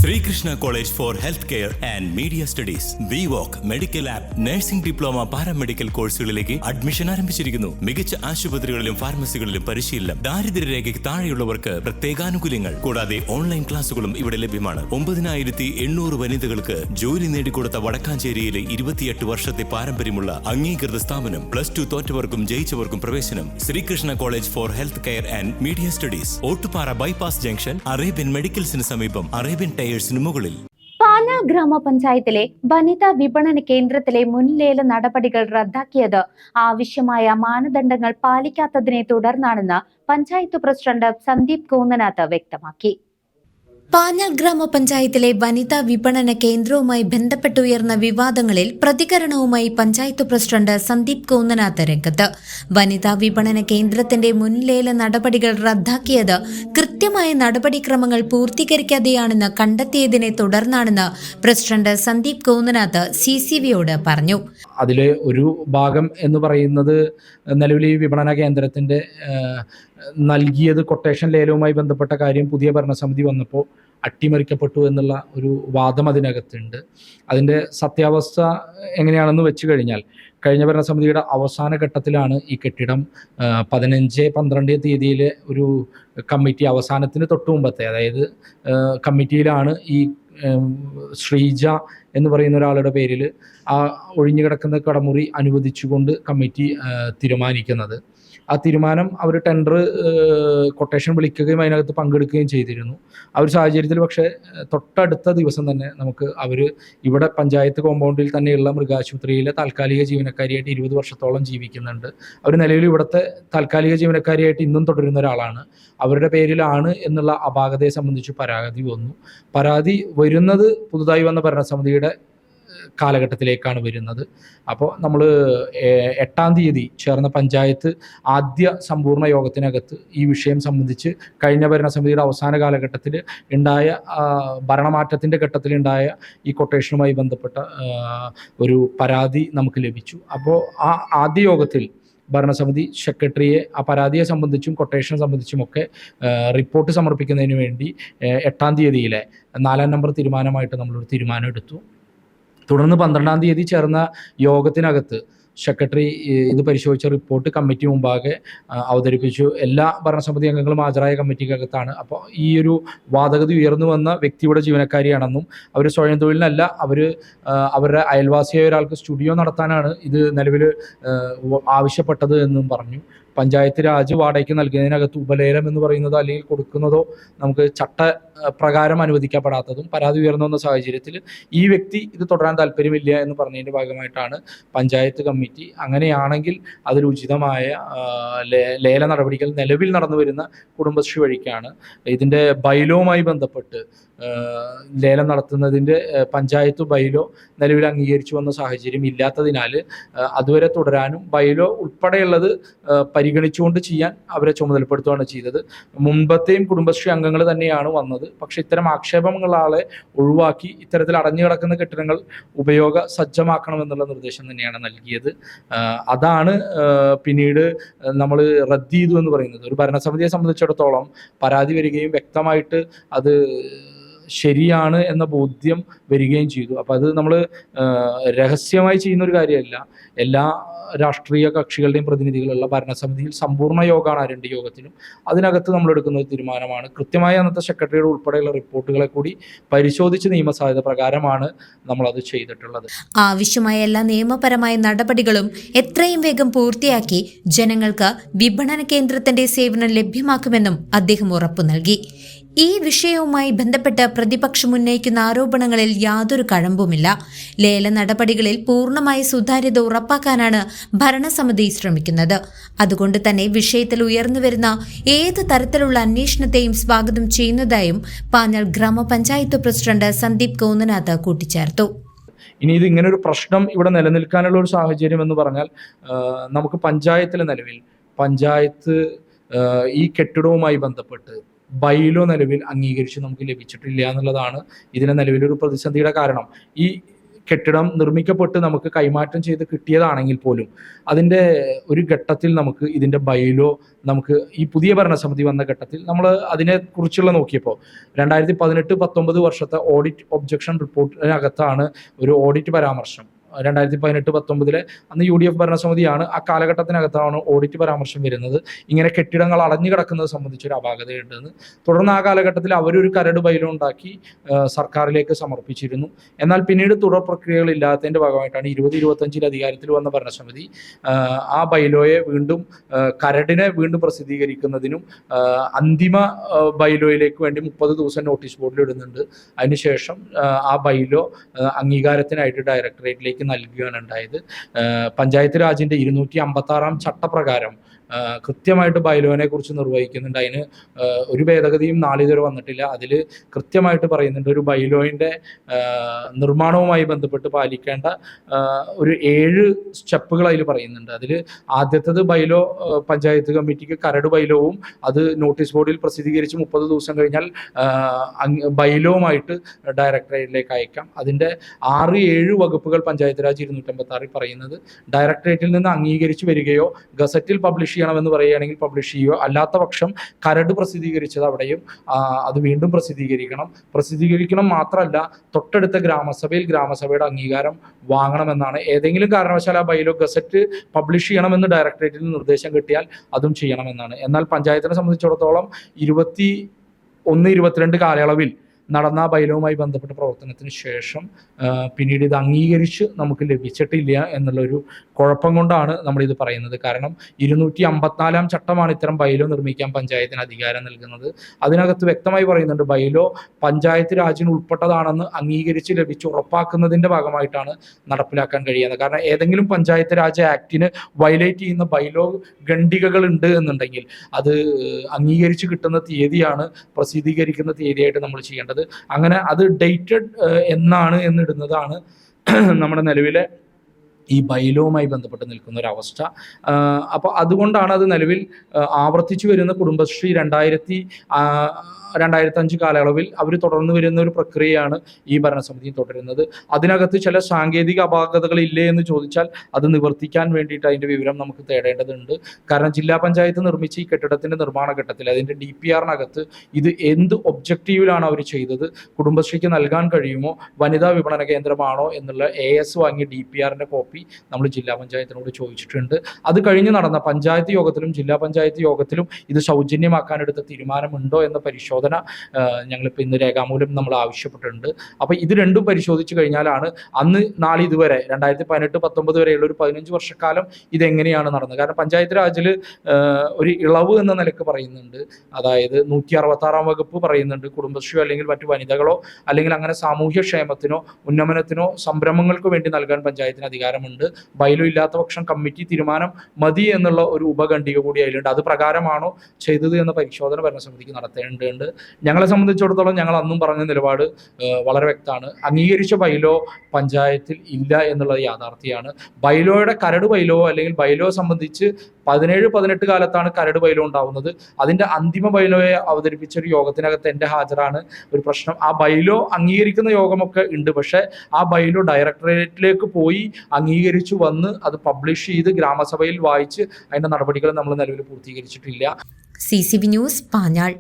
Sreekrishna college for health care and media studies VWalk medical app nursing diploma paramedical കോഴ്സുകളിലേക്ക് admission ആരംഭിച്ചിരിക്കുന്നു. മികച്ച ആശുപത്രികളിലും ഫാർമസികളിലും പരിശീലനം. ദാരിദ്ര്യരേഖയ്ക്ക് താഴെയുള്ളവർക്ക് പ്രത്യേകാനുകൂല്യങ്ങൾ. കൂടാതെ ഓൺലൈൻ ക്ലാസുകളും ഇവിടെ ലഭ്യമാണ്. 9800 വനിതകൾക്ക് ജോലി നേടിക്കൊടുത്ത വടക്കാഞ്ചേരിയിലെ 28 വർഷത്തെ പാരമ്പര്യമുള്ള അംഗീകൃത സ്ഥാപനം. +2 തോറ്റവർക്കും ജയിച്ചവർക്കും പ്രവേശനം. Sreekrishna college for health care and media studies, Ottupara bypass junction, Arabian മെഡിക്കൽസിന് സമീപം, അറേബ്യൻ ടയേഴ്സിന് മുകളിൽ. പാലാ ഗ്രാമപഞ്ചായത്തിലെ വനിതാ വിപണന കേന്ദ്രത്തിലെ മുൻലേല നടപടികൾ റദ്ദാക്കിയത് ആവശ്യമായ മാനദണ്ഡങ്ങൾ പാലിക്കാത്തതിനെ തുടർന്നാണെന്ന് പഞ്ചായത്ത് പ്രസിഡന്റ് സന്ദീപ് കൂന്നനാഥ് വ്യക്തമാക്കി. പാഞ്ഞാൾ ഗ്രാമപഞ്ചായത്തിലെ വനിതാ വിപണന കേന്ദ്രവുമായി ബന്ധപ്പെട്ടുയർന്ന വിവാദങ്ങളിൽ പ്രതികരണവുമായി പഞ്ചായത്ത് പ്രസിഡന്റ് സന്ദീപ് കൂന്നനാഥ് രംഗത്ത്. വനിതാ വിപണന കേന്ദ്രത്തിന്റെ മുൻലേല നടപടികൾ റദ്ദാക്കിയത് കൃത്യമായ നടപടിക്രമങ്ങൾ പൂർത്തീകരിക്കാതെയാണെന്ന് കണ്ടെത്തിയതിനെ തുടർന്നാണെന്ന് പ്രസിഡന്റ് സന്ദീപ് കൂന്നനാഥ് CCVയോട് പറഞ്ഞു. അതിലെ ഒരു ഭാഗം എന്ന് പറയുന്നത് നിലവിൽ ഈ വിപണന കേന്ദ്രത്തിന്റെ നൽകിയത് കൊട്ടേഷൻ ലേലവുമായി ബന്ധപ്പെട്ട കാര്യം പുതിയ ഭരണസമിതി വന്നപ്പോൾ അട്ടിമറിക്കപ്പെട്ടു എന്നുള്ള ഒരു വാദം അതിനകത്തുണ്ട്. അതിൻ്റെ സത്യാവസ്ഥ എങ്ങനെയാണെന്ന് വെച്ച് കഴിഞ്ഞാൽ കഴിഞ്ഞ ഭരണസമിതിയുടെ അവസാന ഘട്ടത്തിലാണ് ഈ കെട്ടിടം 15-12 തീയതിയിലെ ഒരു കമ്മിറ്റി അവസാനത്തിന് തൊട്ട് മുമ്പത്തെ, അതായത് കമ്മിറ്റിയിലാണ് ഈ ശ്രീജ എന്ന് പറയുന്ന ഒരാളുടെ പേരിൽ ആ ഒഴിഞ്ഞുകിടക്കുന്ന കടമുറി അനുവദിച്ചുകൊണ്ട് കമ്മിറ്റി തീരുമാനിക്കുന്നത്. ആ തീരുമാനം അവർ ടെൻഡർ കൊട്ടേഷൻ വിളിക്കുകയും അതിനകത്ത് പങ്കെടുക്കുകയും ചെയ്തിരുന്നു. ആ ഒരു സാഹചര്യത്തിൽ പക്ഷേ തൊട്ടടുത്ത ദിവസം തന്നെ നമുക്ക് അവർ ഇവിടെ പഞ്ചായത്ത് കോമ്പൗണ്ടിൽ തന്നെയുള്ള മൃഗാശുപത്രിയിലെ താൽക്കാലിക ജീവനക്കാരിയായിട്ട് 20 വർഷത്തോളം ജീവിക്കുന്നുണ്ട്. അവർ നിലവിൽ ഇവിടുത്തെ താൽക്കാലിക ജീവനക്കാരിയായിട്ട് ഇന്നും തുടരുന്ന ഒരാളാണ്. അവരുടെ പേരിലാണ് എന്നുള്ള അപാകതയെ സംബന്ധിച്ച് പരാതി വന്നു. പരാതി വരുന്നത് പുതുതായി വന്ന ഭരണസമിതിയുടെ കാലഘട്ടത്തിലേക്കാണ് വരുന്നത്. അപ്പോൾ നമ്മൾ 8-ാം തീയതി ചേർന്ന പഞ്ചായത്ത് ആദ്യ സമ്പൂർണ്ണ യോഗത്തിനകത്ത് ഈ വിഷയം സംബന്ധിച്ച് കഴിഞ്ഞ ഭരണസമിതിയുടെ അവസാന കാലഘട്ടത്തിൽ ഉണ്ടായ ഭരണമാറ്റത്തിൻ്റെ ഘട്ടത്തിലുണ്ടായ ഈ കൊട്ടേഷനുമായി ബന്ധപ്പെട്ട ഒരു പരാതി നമുക്ക് ലഭിച്ചു. അപ്പോൾ ആ ആദ്യ യോഗത്തിൽ ഭരണസമിതി സെക്രട്ടറിയെ ആ പരാതിയെ സംബന്ധിച്ചും കൊട്ടേഷനെ സംബന്ധിച്ചുമൊക്കെ റിപ്പോർട്ട് സമർപ്പിക്കുന്നതിന് വേണ്ടി 8-ാം തീയതിയിലെ 4-ാം നമ്പർ തീരുമാനമായിട്ട് നമ്മളൊരു തീരുമാനം എടുത്തു. തുടർന്ന് 12-ാം തീയതി ചേർന്ന യോഗത്തിനകത്ത് സെക്രട്ടറി ഇത് പരിശോധിച്ച റിപ്പോർട്ട് കമ്മിറ്റി മുമ്പാകെ അവതരിപ്പിച്ചു. എല്ലാ ഭരണസമിതി അംഗങ്ങളും ഹാജരായ കമ്മിറ്റിക്കകത്താണ്. അപ്പോൾ ഈ ഒരു വാദഗതി ഉയർന്നു വന്ന വ്യക്തിയുടെ ജീവനക്കാരിയാണെന്നും അവർ സ്വയം തൊഴിലിനല്ല, അവരുടെ അയൽവാസിയായ ഒരാൾക്ക് സ്റ്റുഡിയോ നടത്താനാണ് ഇത് നിലവിൽ ആവശ്യപ്പെട്ടത് എന്നും പറഞ്ഞു. പഞ്ചായത്ത് രാജ് വാടകയ്ക്ക് നൽകുന്നതിനകത്ത് ഉപലേലം എന്ന് പറയുന്നതോ അല്ലെങ്കിൽ കൊടുക്കുന്നതോ നമുക്ക് ചട്ടപ്രകാരം അനുവദിക്കപ്പെടാത്തതും പരാതി ഉയർന്നു വന്ന സാഹചര്യത്തിൽ ഈ വ്യക്തി ഇത് തുടരാൻ താല്പര്യമില്ല എന്ന് പറഞ്ഞതിൻ്റെ ഭാഗമായിട്ടാണ് പഞ്ചായത്ത് കമ്മിറ്റി അങ്ങനെയാണെങ്കിൽ അതിൽ ഉചിതമായ ലേല നടപടികൾ നിലവിൽ നടന്നു വരുന്ന കുടുംബശ്രീ വഴിക്കാണ്. ഇതിൻ്റെ ബൈലോവുമായി ബന്ധപ്പെട്ട് ലേലം നടത്തുന്നതിൻ്റെ പഞ്ചായത്ത് ബൈലോ നിലവിൽ അംഗീകരിച്ചു വന്ന സാഹചര്യം ഇല്ലാത്തതിനാൽ അതുവരെ തുടരാനും ബൈലോ ഉൾപ്പെടെയുള്ളത് പരിഗണിച്ചുകൊണ്ട് ചെയ്യാൻ അവരെ ചുമതലപ്പെടുത്തുകയാണ് ചെയ്തത്. മുൻപത്തെയും കുടുംബശ്രീ അംഗങ്ങൾ തന്നെയാണ് വന്നത്. പക്ഷേ ഇത്തരം ആക്ഷേപങ്ങളാളെ ഒഴിവാക്കി ഇത്തരത്തിൽ അടഞ്ഞു കിടക്കുന്ന കെട്ടിടങ്ങൾ ഉപയോഗ സജ്ജമാക്കണമെന്നുള്ള നിർദ്ദേശം തന്നെയാണ് നൽകിയത്. അതാണ് പിന്നീട് നമ്മൾ റദ്ദ് ചെയ്തു എന്ന് പറയുന്നത്. ഒരു ഭരണസമിതിയെ സംബന്ധിച്ചിടത്തോളം പരാതി വരികയും വ്യക്തമായിട്ട് അത് ശരിയാണ് എന്ന ബോധ്യം വരികയും ചെയ്തു. അപ്പോൾ അത് നമ്മൾ രഹസ്യമായി ചെയ്യുന്ന ഒരു കാര്യമല്ല. എല്ലാ രാഷ്ട്രീയ കക്ഷികളുടെയും പ്രതിനിധികളുള്ള ഭരണസമിതിയിൽ സമ്പൂർണ്ണ യോഗമാണ് 2 യോഗത്തിനും. അതിനകത്ത് നമ്മൾ എടുക്കുന്ന തീരുമാനമാണ്. കൃത്യമായി അന്നത്തെ സെക്രട്ടറിയുടെ ഉൾപ്പെടെയുള്ള റിപ്പോർട്ടുകളെ കൂടി പരിശോധിച്ച് നിയമസാധ്യത പ്രകാരമാണ് നമ്മളത് ചെയ്തിട്ടുള്ളത്. ആവശ്യമായ എല്ലാ നിയമപരമായ നടപടികളും എത്രയും വേഗം പൂർത്തിയാക്കി ജനങ്ങൾക്ക് വിപണന കേന്ദ്രത്തിന്റെ സേവനം ലഭ്യമാക്കുമെന്നും അദ്ദേഹം ഉറപ്പു നൽകി. ഈ വിഷയവുമായി ബന്ധപ്പെട്ട് പ്രതിപക്ഷം ഉന്നയിക്കുന്ന ആരോപണങ്ങളിൽ യാതൊരു കഴമ്പുമില്ല. ലേല നടപടികളിൽ പൂർണ്ണമായ സുതാര്യത ഉറപ്പാക്കാനാണ് ഭരണസമിതി ശ്രമിക്കുന്നത്. അതുകൊണ്ട് തന്നെ വിഷയത്തിൽ ഉയർന്നുവരുന്ന ഏത് തരത്തിലുള്ള അന്വേഷണത്തെയും സ്വാഗതം ചെയ്യുന്നതായും പാഞ്ഞാൾ ഗ്രാമപഞ്ചായത്ത് പ്രസിഡന്റ് സന്ദീപ് കൂന്നനാഥ് കൂട്ടിച്ചേർത്തു. ഇനി ഇത് ഇങ്ങനെ ഒരു പ്രശ്നം ഇവിടെ നിലനിൽക്കാനുള്ള ഒരു സാഹചര്യം എന്ന് പറഞ്ഞാൽ നമുക്ക് പഞ്ചായത്തിലെ നിലവിൽ പഞ്ചായത്ത് ഈ കെട്ടിടവുമായി ബന്ധപ്പെട്ട് ബൈലോ നിലവിൽ അംഗീകരിച്ച് നമുക്ക് ലഭിച്ചിട്ടില്ല എന്നുള്ളതാണ് ഇതിനെ നിലവിലൊരു പ്രതിസന്ധിയുടെ കാരണം. ഈ കെട്ടിടം നിർമ്മിക്കപ്പെട്ട് നമുക്ക് കൈമാറ്റം ചെയ്ത് കിട്ടിയതാണെങ്കിൽ പോലും അതിൻ്റെ ഒരു ഘട്ടത്തിൽ നമുക്ക് ഇതിൻ്റെ ബൈലോ നമുക്ക് ഈ പുതിയ ഭരണസമിതി വന്ന ഘട്ടത്തിൽ നമ്മൾ അതിനെക്കുറിച്ചുള്ള നോക്കിയപ്പോൾ 2018-19 വർഷത്തെ ഓഡിറ്റ് ഒബ്ജക്ഷൻ റിപ്പോർട്ടിനകത്താണ് ഒരു ഓഡിറ്റ് പരാമർശം. 2018-19 അന്ന് UDF ഭരണസമിതിയാണ്. ആ കാലഘട്ടത്തിനകത്താണ് ഓഡിറ്റ് പരാമർശം വരുന്നത്. ഇങ്ങനെ കെട്ടിടങ്ങൾ അടഞ്ഞു കിടക്കുന്നത് സംബന്ധിച്ചൊരു അപാകതയുണ്ടെന്ന്. തുടർന്ന് ആ കാലഘട്ടത്തിൽ അവരൊരു കരട് ബൈലോ ഉണ്ടാക്കി സർക്കാരിലേക്ക് സമർപ്പിച്ചിരുന്നു. എന്നാൽ പിന്നീട് തുടർ പ്രക്രിയകൾ ഇല്ലാത്തതിൻ്റെ ഭാഗമായിട്ടാണ് 2025 അധികാരത്തിൽ വന്ന ഭരണസമിതി ആ ബൈലോയെ വീണ്ടും കരടിനെ വീണ്ടും പ്രസിദ്ധീകരിക്കുന്നതിനും അന്തിമ ബൈലോയിലേക്ക് വേണ്ടി 30 ദിവസം നോട്ടീസ് ബോർഡിൽ ഇടുന്നുണ്ട്. അതിനുശേഷം ആ ബൈലോ അംഗീകാരത്തിനായിട്ട് ഡയറക്ടറേറ്റിലേക്ക് നൽകുകയാണ് ഉണ്ടായത്. പഞ്ചായത്ത് രാജിന്റെ 256 ചട്ടപ്രകാരം കൃത്യമായിട്ട് ബൈലോനെ കുറിച്ച് നിർവഹിക്കുന്നുണ്ട്. അതിന് ഒരു ഭേദഗതിയും നാളിതുവരെ വന്നിട്ടില്ല. അതിൽ കൃത്യമായിട്ട് പറയുന്നുണ്ട് ഒരു ബൈലോയിൻ്റെ നിർമ്മാണവുമായി ബന്ധപ്പെട്ട് പാലിക്കേണ്ട ഒരു 7 സ്റ്റെപ്പുകൾ അതിൽ പറയുന്നുണ്ട്. അതിൽ ആദ്യത്തേത് ബൈലോ പഞ്ചായത്ത് കമ്മിറ്റിക്ക് കരട് ബൈലോവും അത് നോട്ടീസ് ബോർഡിൽ പ്രസിദ്ധീകരിച്ച് 30 ദിവസം കഴിഞ്ഞാൽ ബൈലോവുമായിട്ട് ഡയറക്ടറേറ്റിലേക്ക് അയക്കാം. അതിൻ്റെ 6-7 വകുപ്പുകൾ പഞ്ചായത്ത് രാജ് 256 പറയുന്നത് ഡയറക്ടറേറ്റിൽ നിന്ന് അംഗീകരിച്ച് വരികയോ ഗസറ്റിൽ പബ്ലിഷ് ചെയ്യണമെന്ന് പറയുകയാണെങ്കിൽ പബ്ലിഷ് ചെയ്യുകയോ, അല്ലാത്ത പക്ഷം കരട് പ്രസിദ്ധീകരിച്ചത് അവിടെയും അത് വീണ്ടും പ്രസിദ്ധീകരിക്കണം മാത്രമല്ല തൊട്ടടുത്ത ഗ്രാമസഭയിൽ ഗ്രാമസഭയുടെ അംഗീകാരം വാങ്ങണമെന്നാണ്. ഏതെങ്കിലും കാരണവശാൽ ആ ബൈലോ ഗസറ്റ് പബ്ലിഷ് ചെയ്യണമെന്ന് ഡയറക്ടറേറ്റിൽ നിർദ്ദേശം കിട്ടിയാൽ അതും ചെയ്യണമെന്നാണ്. എന്നാൽ പഞ്ചായത്തിനെ സംബന്ധിച്ചിടത്തോളം 21-22 കാലയളവിൽ നടന്ന ബൈലോവുമായി ബന്ധപ്പെട്ട പ്രവർത്തനത്തിന് ശേഷം പിന്നീട് ഇത് അംഗീകരിച്ച് നമുക്ക് ലഭിച്ചിട്ടില്ല എന്നുള്ളൊരു കുഴപ്പം കൊണ്ടാണ് നമ്മളിത് പറയുന്നത്. കാരണം 254 ചട്ടമാണ് ഇത്തരം ബൈലോ നിർമ്മിക്കാൻ പഞ്ചായത്തിന് അധികാരം നൽകുന്നത്. അതിനകത്ത് വ്യക്തമായി പറയുന്നുണ്ട് ബൈലോ പഞ്ചായത്ത് രാജിന് ഉൾപ്പെട്ടതാണെന്ന് അംഗീകരിച്ച് ലഭിച്ച് ഉറപ്പാക്കുന്നതിൻ്റെ ഭാഗമായിട്ടാണ് നടപ്പിലാക്കാൻ കഴിയുന്നത്. കാരണം ഏതെങ്കിലും പഞ്ചായത്ത് രാജ് ആക്ടിന് വയലേറ്റ് ചെയ്യുന്ന ബൈലോ ഖണ്ഡികകൾ ഉണ്ട് എന്നുണ്ടെങ്കിൽ അത് അംഗീകരിച്ച് കിട്ടുന്ന തീയതിയാണ് പ്രസിദ്ധീകരിക്കുന്ന തീയതിയായിട്ട് നമ്മൾ ചെയ്യേണ്ടത്. അങ്ങനെ അത് ഡേറ്റഡ് എന്നാണ് എന്നിടുന്നതാണ് നമ്മുടെ നിലവിലെ ഈ ബൈലോവുമായി ബന്ധപ്പെട്ട് നിൽക്കുന്ന ഒരു അവസ്ഥ. അപ്പോൾ അതുകൊണ്ടാണ് അത് നിലവിൽ ആവർത്തിച്ചു വരുന്ന കുടുംബശ്രീ 2005 കാലയളവിൽ അവർ തുടർന്ന് വരുന്ന ഒരു പ്രക്രിയയാണ് ഈ ഭരണസമിതി തുടരുന്നത്. അതിനകത്ത് ചില സാങ്കേതിക അപാകതകൾ ഇല്ലേ എന്ന് ചോദിച്ചാൽ അത് നിവർത്തിക്കാൻ വേണ്ടിയിട്ട് അതിൻ്റെ വിവരം നമുക്ക് തേടേണ്ടതുണ്ട്. കാരണം ജില്ലാ പഞ്ചായത്ത് നിർമ്മിച്ച ഈ കെട്ടിടത്തിൻ്റെ നിർമ്മാണ ഘട്ടത്തിൽ അതിൻ്റെ DPR-നകത്ത് ഇത് എന്ത് ഒബ്ജക്റ്റീവിലാണ് അവർ ചെയ്തത്, കുടുംബശ്രീക്ക് നൽകാൻ കഴിയുമോ, വനിതാ വിപണന കേന്ദ്രമാണോ എന്നുള്ള AS വാങ്ങിയ DPR-ൻ്റെ കോപ്പി നമ്മൾ ജില്ലാ പഞ്ചായത്തിനോട് ചോദിച്ചിട്ടുണ്ട്. അത് കഴിഞ്ഞ് നടന്ന പഞ്ചായത്ത് യോഗത്തിലും ജില്ലാ പഞ്ചായത്ത് യോഗത്തിലും ഇത് സൗജന്യമാക്കാനെടുത്ത തീരുമാനമുണ്ടോ എന്ന പരിശോധന ഞങ്ങളിപ്പോൾ ഇന്ന് രേഖാമൂലം നമ്മൾ ആവശ്യപ്പെട്ടിട്ടുണ്ട്. അപ്പോൾ ഇത് രണ്ടും പരിശോധിച്ച് കഴിഞ്ഞാലാണ് അന്ന് നാളെ ഇതുവരെ 2018-19 വരെയുള്ള ഒരു 15 വർഷക്കാലം ഇതെങ്ങനെയാണ് നടന്നത്. കാരണം പഞ്ചായത്ത് രാജിൽ ഒരു ഇളവ് എന്ന നിലക്ക് പറയുന്നുണ്ട്. അതായത് 166 വകുപ്പ് പറയുന്നുണ്ട് കുടുംബശ്രീ അല്ലെങ്കിൽ മറ്റു വനിതകളോ അല്ലെങ്കിൽ അങ്ങനെ സാമൂഹ്യ ക്ഷേമത്തിനോ ഉന്നമനത്തിനോ സംരംഭങ്ങൾക്ക് വേണ്ടി നൽകാൻ പഞ്ചായത്തിന് അധികാരമുണ്ട്. ബൈലോ ഇല്ലാത്ത പക്ഷം കമ്മിറ്റി തീരുമാനം മതി എന്നുള്ള ഒരു ഉപഖണ്ഡിക കൂടി അതിലുണ്ട്. അത് പ്രകാരമാണോ ചെയ്തത് എന്ന പരിശോധന ഭരണസമിതിക്ക് നടത്തേണ്ടതുണ്ട്. ഞങ്ങളെ സംബന്ധിച്ചിടത്തോളം ഞങ്ങൾ അന്നും പറഞ്ഞ നിലപാട് വളരെ വ്യക്തമാണ്. അംഗീകരിച്ച ബൈലോ പഞ്ചായത്തിൽ ഇല്ല എന്നുള്ളത് യാഥാർത്ഥ്യമാണ്. ബൈലോയുടെ കരട് ബൈലോ അല്ലെങ്കിൽ ബൈലോ സംബന്ധിച്ച് 17-18 കാലത്താണ് കരട് ബൈലോ ഉണ്ടാവുന്നത്. അതിൻ്റെ അന്തിമ ബൈലോയെ അവതരിപ്പിച്ച ഒരു യോഗത്തിനകത്ത് എൻ്റെ ഹാജരാണ് ഒരു പ്രശ്നം. ആ ബൈലോ അംഗീകരിക്കുന്ന യോഗമൊക്കെ ഉണ്ട്, പക്ഷേ ആ ബൈലോ ഡയറക്ടറേറ്റിലേക്ക് പോയി അംഗീകരിച്ചു വന്ന് അത് പബ്ലിഷ് ചെയ്ത് ഗ്രാമസഭയിൽ വായിച്ച് അതിൻ്റെ നടപടികൾ നമ്മൾ നിലവിൽ പൂർത്തീകരിച്ചിട്ടില്ല. CCB news Panjal.